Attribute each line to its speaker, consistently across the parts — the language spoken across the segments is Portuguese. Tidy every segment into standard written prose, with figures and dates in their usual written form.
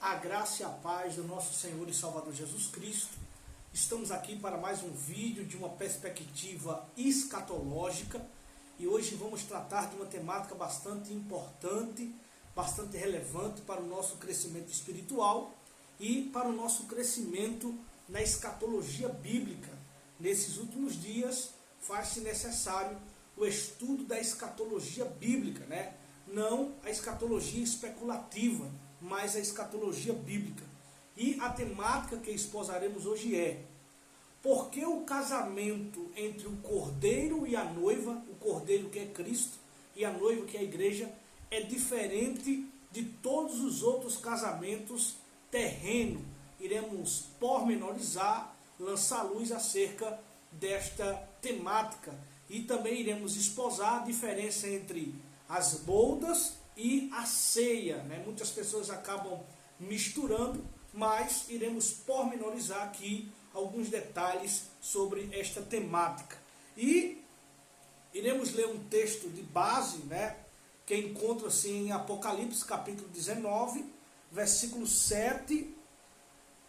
Speaker 1: A graça e a paz do nosso Senhor e Salvador Jesus Cristo. Estamos aqui para mais um vídeo de uma perspectiva escatológica e hoje vamos tratar de uma temática bastante importante, bastante relevante para o nosso crescimento espiritual e para o nosso crescimento na escatologia bíblica. Nesses últimos dias faz-se necessário o estudo da escatologia bíblica, Não a escatologia especulativa, mas a escatologia bíblica. E a temática que esposaremos hoje é: por que o casamento entre o cordeiro e a noiva, o cordeiro que é Cristo e a noiva que é a igreja, é diferente de todos os outros casamentos terrenos? Iremos pormenorizar, lançar luz acerca desta temática e também iremos esposar a diferença entre as bodas e a ceia, Muitas pessoas acabam misturando, mas iremos pormenorizar aqui alguns detalhes sobre esta temática. E iremos ler um texto de base, que encontra-se em Apocalipse capítulo 19, versículos 7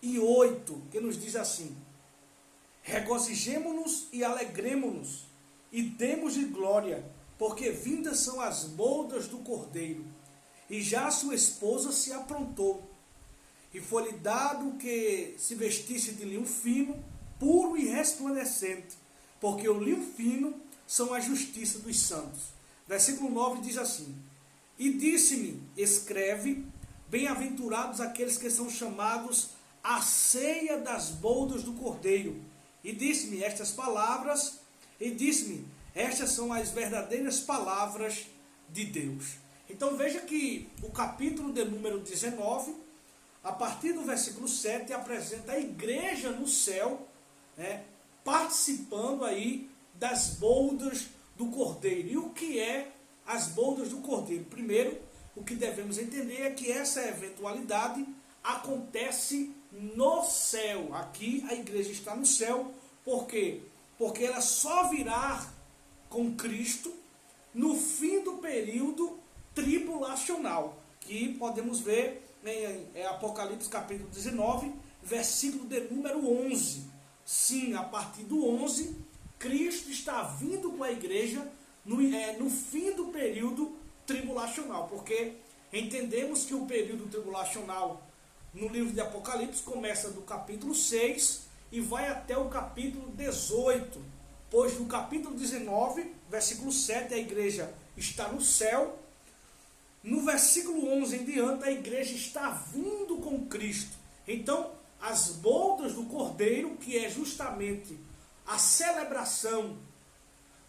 Speaker 1: e 8, que nos diz assim: regozijemo-nos e alegremo-nos e demos-lhe glória, porque vindas são as bodas do Cordeiro, e já sua esposa se aprontou. E foi-lhe dado que se vestisse de linho fino, puro e resplandecente, porque o linho fino são a justiça dos santos. Versículo 9 diz assim: e disse-me, escreve, bem-aventurados aqueles que são chamados à ceia das bodas do Cordeiro. E disse-me estas palavras, estas são as verdadeiras palavras de Deus. Então veja que o capítulo de número 19, a partir do versículo 7, apresenta a igreja no céu, participando aí das bodas do Cordeiro. E o que é as bodas do Cordeiro? Primeiro, o que devemos entender é que essa eventualidade acontece no céu. Aqui a igreja está no céu. Por quê? Porque ela só virá com Cristo no fim do período tribulacional, que podemos ver em Apocalipse capítulo 19, versículo de número 11. Sim, a partir do 11, Cristo está vindo com a igreja no fim do período tribulacional, porque entendemos que o período tribulacional no livro de Apocalipse começa do capítulo 6 e vai até o capítulo 18, pois no capítulo 19, versículo 7, a igreja está no céu. No versículo 11 em diante, a igreja está vindo com Cristo. Então, as bodas do Cordeiro, que é justamente a celebração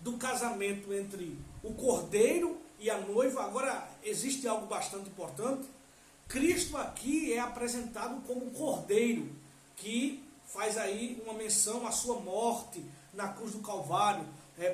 Speaker 1: do casamento entre o Cordeiro e a noiva. Agora, existe algo bastante importante. Cristo aqui é apresentado como Cordeiro, que faz aí uma menção à sua morte na cruz do Calvário,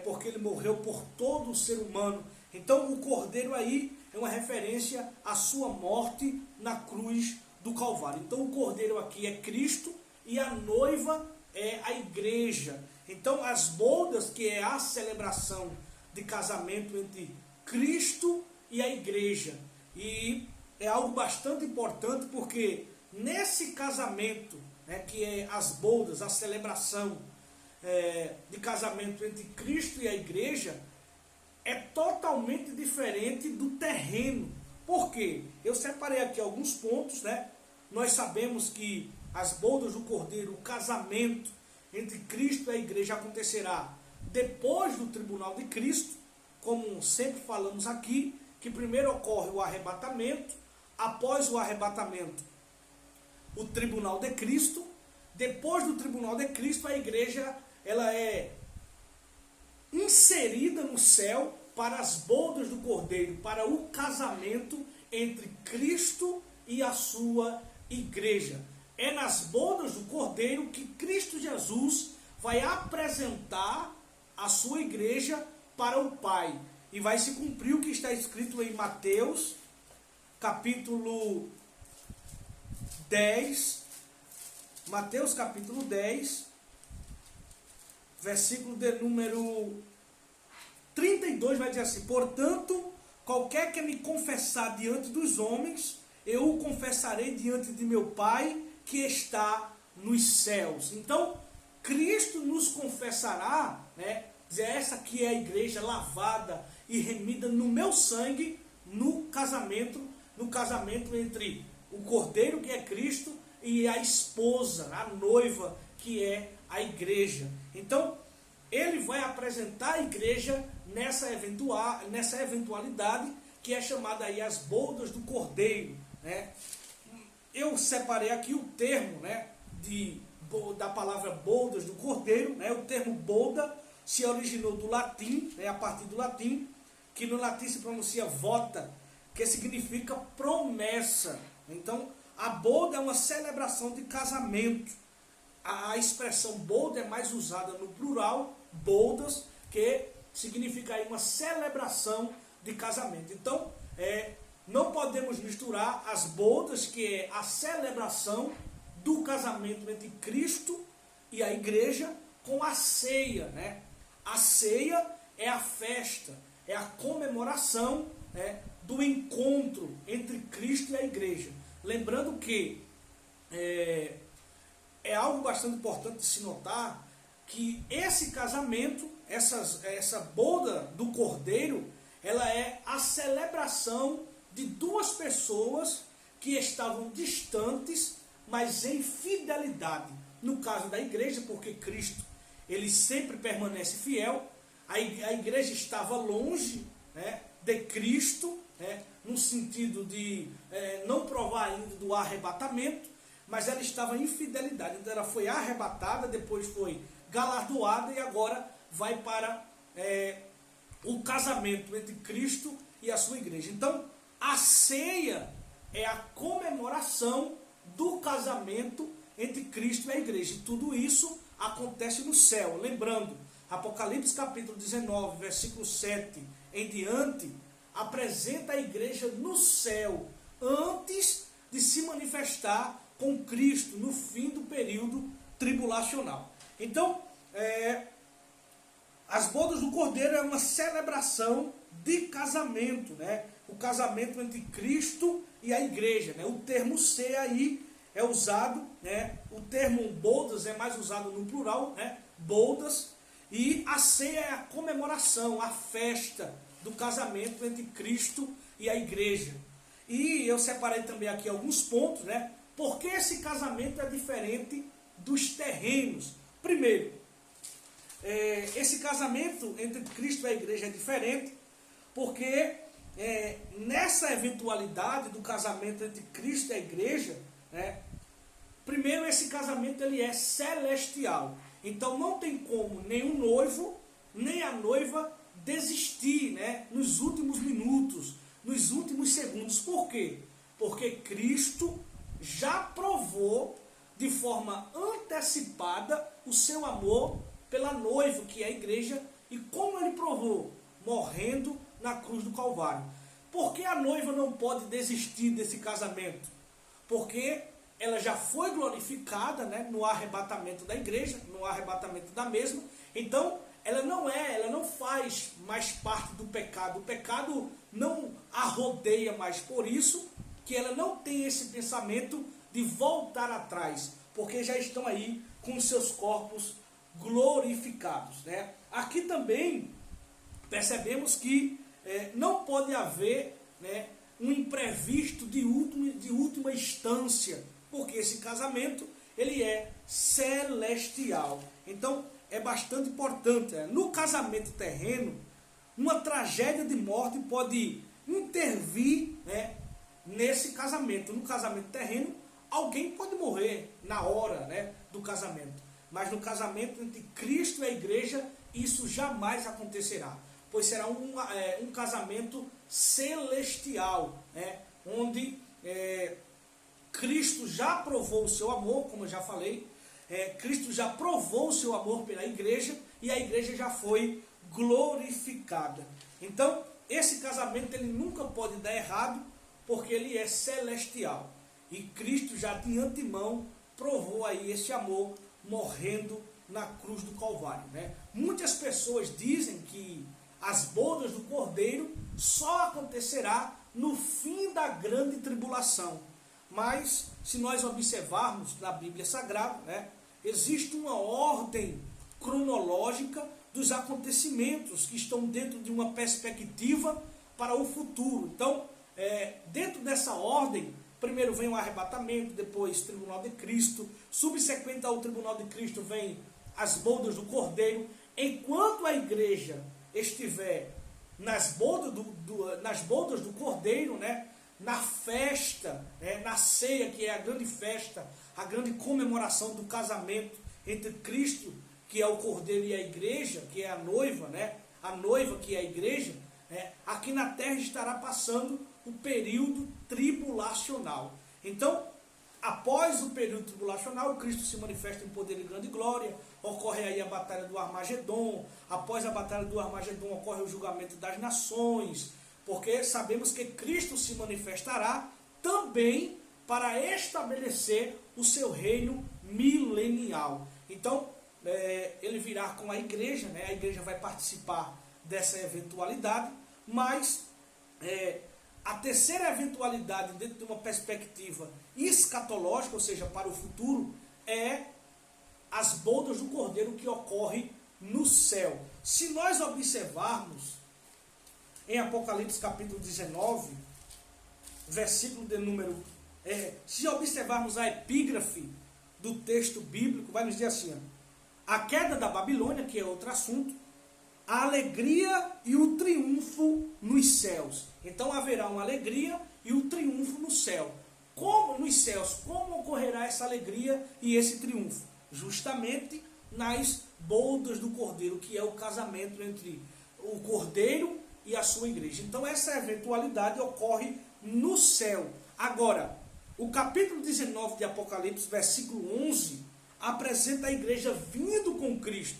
Speaker 1: porque ele morreu por todo o ser humano. Então o Cordeiro aí é uma referência à sua morte na cruz do Calvário. Então o Cordeiro aqui é Cristo e a noiva é a igreja. Então as bodas, que é a celebração de casamento entre Cristo e a igreja. E é algo bastante importante, porque nesse casamento, que é as bodas, a celebração de casamento entre Cristo e a igreja, é totalmente diferente do terreno. Por quê? Eu separei aqui alguns pontos, Nós sabemos que as bodas do Cordeiro, o casamento entre Cristo e a igreja acontecerá depois do tribunal de Cristo, como sempre falamos aqui, que primeiro ocorre o arrebatamento, após o arrebatamento, o tribunal de Cristo. Depois do tribunal de Cristo, a igreja ela é inserida no céu para as bodas do Cordeiro, para o casamento entre Cristo e a sua igreja. É nas bodas do Cordeiro que Cristo Jesus vai apresentar a sua igreja para o Pai. E vai se cumprir o que está escrito em Mateus, capítulo 10, Mateus capítulo 10, versículo de número 32, vai dizer assim: portanto, qualquer que me confessar diante dos homens, eu o confessarei diante de meu Pai que está nos céus. Então, Cristo nos confessará, né? Essa que é a igreja lavada e remida no meu sangue, no casamento entre o Cordeiro, que é Cristo, e a esposa, a noiva, que é a igreja. Então, ele vai apresentar a igreja nessa eventualidade que é chamada aí as bodas do Cordeiro, né? Eu separei aqui o termo, né, da palavra bodas do Cordeiro, né? O termo boda se originou do latim, né, a partir do latim, que no latim se pronuncia vota, que significa promessa. Então, a boda é uma celebração de casamento. A expressão boda é mais usada no plural, bodas, que significa aí uma celebração de casamento. Então, não podemos misturar as bodas, que é a celebração do casamento entre Cristo e a igreja, com a ceia, né? A ceia é a festa, é a comemoração, né, do encontro entre Cristo e a igreja. Lembrando que é algo bastante importante de se notar que esse casamento, essa boda do Cordeiro, ela é a celebração de duas pessoas que estavam distantes, mas em fidelidade. No caso da igreja, porque Cristo, ele sempre permanece fiel, a igreja estava longe, né, de Cristo, né, no sentido de não provar ainda do arrebatamento, mas ela estava em fidelidade. Então ela foi arrebatada, depois foi galardoada e agora vai para o casamento entre Cristo e a sua igreja. Então, a ceia é a comemoração do casamento entre Cristo e a igreja. E tudo isso acontece no céu. Lembrando, Apocalipse capítulo 19, versículo 7 em diante, apresenta a igreja no céu, antes de se manifestar com Cristo no fim do período tribulacional. Então, as bodas do Cordeiro é uma celebração de casamento, né? O casamento entre Cristo e a igreja, né? O termo ceia aí é usado, né? O termo bodas é mais usado no plural, né? Bodas. E a ceia é a comemoração, a festa do casamento entre Cristo e a igreja. E eu separei também aqui alguns pontos, né? Por que esse casamento é diferente dos terrenos? Primeiro, esse casamento entre Cristo e a igreja é diferente porque nessa eventualidade do casamento entre Cristo e a igreja, né, primeiro, esse casamento ele é celestial. Então não tem como nem o noivo, nem a noiva desistir, né, nos últimos minutos, nos últimos segundos. Por quê? Porque Cristo já provou de forma antecipada o seu amor pela noiva, que é a igreja. E como ele provou? Morrendo na cruz do Calvário. Por que a noiva não pode desistir desse casamento? Porque ela já foi glorificada, né, no arrebatamento da igreja, no arrebatamento da mesma. Então, ela não faz mais parte do pecado. O pecado não a rodeia mais. Por isso que ela não tem esse pensamento de voltar atrás, porque já estão aí com seus corpos glorificados, né? Aqui também percebemos que não pode haver, né, um imprevisto de última instância, porque esse casamento ele é celestial. Então é bastante importante. No casamento terreno, uma tragédia de morte pode intervir, né, nesse casamento. No casamento terreno, alguém pode morrer na hora, né, do casamento. Mas no casamento entre Cristo e a igreja, isso jamais acontecerá, pois será um casamento celestial, né, onde Cristo já provou o seu amor, como eu já falei, Cristo já provou o seu amor pela igreja e a igreja já foi glorificada. Então, esse casamento ele nunca pode dar errado, porque ele é celestial. E Cristo já de antemão provou aí esse amor morrendo na cruz do Calvário, né? Muitas pessoas dizem que as bodas do Cordeiro só acontecerá no fim da grande tribulação. Mas, se nós observarmos na Bíblia Sagrada, né, existe uma ordem cronológica dos acontecimentos que estão dentro de uma perspectiva para o futuro. Então, dentro dessa ordem, primeiro vem o arrebatamento, depois o tribunal de Cristo, subsequente ao tribunal de Cristo vem as bodas do Cordeiro. Enquanto a igreja estiver nas bodas do Cordeiro, né, na festa, na ceia, que é a grande festa, a grande comemoração do casamento entre Cristo, que é o Cordeiro, e a igreja, que é a noiva, né, a noiva que é a igreja, aqui na terra estará passando o período tribulacional. Então, após o período tribulacional, Cristo se manifesta em poder e grande glória, ocorre aí a batalha do Armagedon. Após a batalha do Armagedon ocorre o julgamento das nações, porque sabemos que Cristo se manifestará também para estabelecer o seu reino milenial. Então, ele virá com a igreja, né? A igreja vai participar dessa eventualidade, mas a terceira eventualidade, dentro de uma perspectiva escatológica, ou seja, para o futuro, é as bodas do Cordeiro, que ocorre no céu. Se nós observarmos em Apocalipse capítulo 19, versículo de número... se observarmos a epígrafe do texto bíblico, vai nos dizer assim, a queda da Babilônia, que é outro assunto, a alegria e o triunfo nos céus. Então haverá uma alegria e o triunfo no céu. Como nos céus? Como ocorrerá essa alegria e esse triunfo? Justamente nas bodas do Cordeiro, que é o casamento entre o Cordeiro e a sua igreja. Então essa eventualidade ocorre no céu. Agora, o capítulo 19 de Apocalipse, versículo 11, apresenta a igreja vindo com Cristo.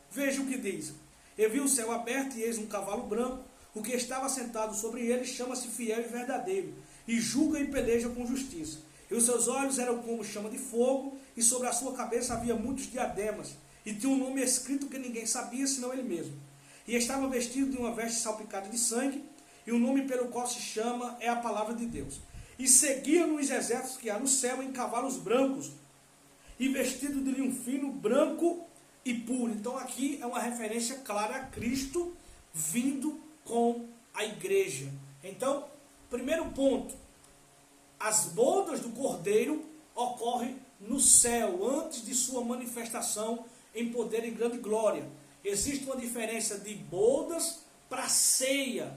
Speaker 1: Veja o que diz. Eu vi o céu aberto e eis um cavalo branco. O que estava sentado sobre ele chama-se Fiel e Verdadeiro, e julga e peleja com justiça. E os seus olhos eram como chama de fogo, e sobre a sua cabeça havia muitos diademas, e tinha um nome escrito que ninguém sabia, senão ele mesmo. E estava vestido de uma veste salpicada de sangue, e o nome pelo qual se chama é a Palavra de Deus. E seguiam os exércitos que há no céu em cavalos brancos, e vestido de linho fino, branco e puro. Então aqui é uma referência clara a Cristo vindo com a igreja. Então, primeiro ponto, as bodas do Cordeiro ocorrem no céu, antes de sua manifestação em poder e grande glória. Existe uma diferença de bodas para ceia.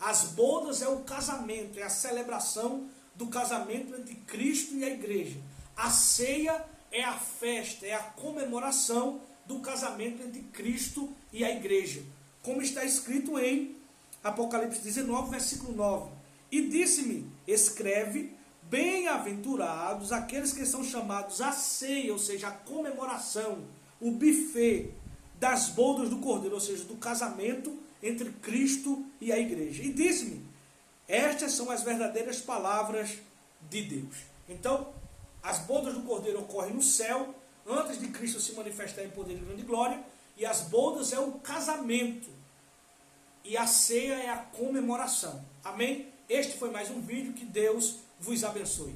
Speaker 1: As bodas é o casamento, é a celebração do casamento entre Cristo e a igreja. A ceia é a festa, é a comemoração do casamento entre Cristo e a igreja. Como está escrito em Apocalipse 19, versículo 9. E disse-me, escreve, bem-aventurados aqueles que são chamados à ceia, ou seja, a comemoração, o buffet das bodas do Cordeiro, ou seja, do casamento entre Cristo e a igreja. E disse-me, estas são as verdadeiras palavras de Deus. Então, as bodas do Cordeiro ocorrem no céu, antes de Cristo se manifestar em poder e grande glória, e as bodas é o casamento, e a ceia é a comemoração. Amém? Este foi mais um vídeo, que Deus vos abençoe.